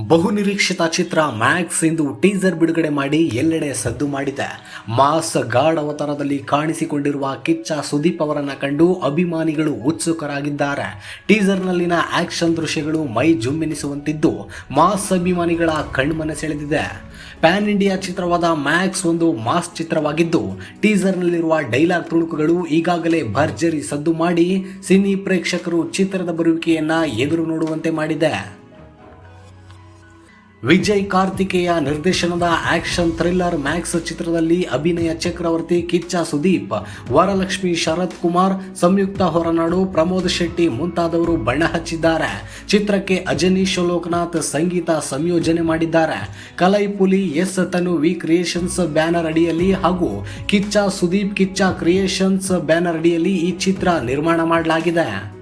ಬಹುನಿರೀಕ್ಷಿತ ಚಿತ್ರ ಮ್ಯಾಕ್ಸ್ ಇಂದು ಟೀಸರ್ ಬಿಡುಗಡೆ ಮಾಡಿ ಎಲ್ಲೆಡೆ ಸದ್ದು ಮಾಡಿದೆ. ಮಾಸ್ ಗಾರ್ಡ್ ಅವತಾರದಲ್ಲಿ ಕಾಣಿಸಿಕೊಂಡಿರುವ ಕಿಚ್ಚ ಸುದೀಪ್ ಅವರನ್ನ ಕಂಡು ಅಭಿಮಾನಿಗಳು ಉತ್ಸುಕರಾಗಿದ್ದಾರೆ. ಟೀಸರ್ನಲ್ಲಿನ ಆಕ್ಷನ್ ದೃಶ್ಯಗಳು ಮೈ ಜುಮ್ಮೆನಿಸುವಂತಿದ್ದು ಮಾಸ್ ಅಭಿಮಾನಿಗಳ ಕಣ್ಮನ ಸೆಳೆದಿದೆ. ಪ್ಯಾನ್ ಇಂಡಿಯಾ ಚಿತ್ರವಾದ ಮ್ಯಾಕ್ಸ್ ಒಂದು ಮಾಸ್ ಚಿತ್ರವಾಗಿದ್ದು ಟೀಸರ್ನಲ್ಲಿರುವ ಡೈಲಾಗ್ ತುಣುಕುಗಳು ಈಗಾಗಲೇ ಭರ್ಜರಿ ಸದ್ದು ಮಾಡಿ ಸಿನಿ ಪ್ರೇಕ್ಷಕರು ಚಿತ್ರದ ಬರುವಿಕೆಯನ್ನ ಎದುರು ನೋಡುವಂತೆ ಮಾಡಿದೆ. ವಿಜಯ್ ಕಾರ್ತಿಕೇಯ ನಿರ್ದೇಶನದ ಆಕ್ಷನ್ ಥ್ರಿಲ್ಲರ್ ಮ್ಯಾಕ್ಸ್ ಚಿತ್ರದಲ್ಲಿ ಅಭಿನಯ ಚಕ್ರವರ್ತಿ ಕಿಚ್ಚ ಸುದೀಪ್, ವರಲಕ್ಷ್ಮಿ ಶರತ್ ಕುಮಾರ್, ಸಂಯುಕ್ತ ಹೊರನಾಡು, ಪ್ರಮೋದ್ ಶೆಟ್ಟಿ ಮುಂತಾದವರು ಬಣ್ಣ ಹಚ್ಚಿದ್ದಾರೆ. ಚಿತ್ರಕ್ಕೆ ಅಜನೀಶ್ ಲೋಕನಾಥ್ ಸಂಗೀತ ಸಂಯೋಜನೆ ಮಾಡಿದ್ದಾರೆ. ಕಲೈಪುಲಿ ಎಸ್ ತನು ವಿ ಕ್ರಿಯೇಷನ್ಸ್ ಬ್ಯಾನರ್ ಅಡಿಯಲ್ಲಿ ಹಾಗೂ ಕಿಚ್ಚ ಸುದೀಪ್ ಕಿಚ್ಚ ಕ್ರಿಯೇಷನ್ಸ್ ಬ್ಯಾನರ್ ಅಡಿಯಲ್ಲಿ ಈ ಚಿತ್ರ ನಿರ್ಮಾಣ ಮಾಡಲಾಗಿದೆ.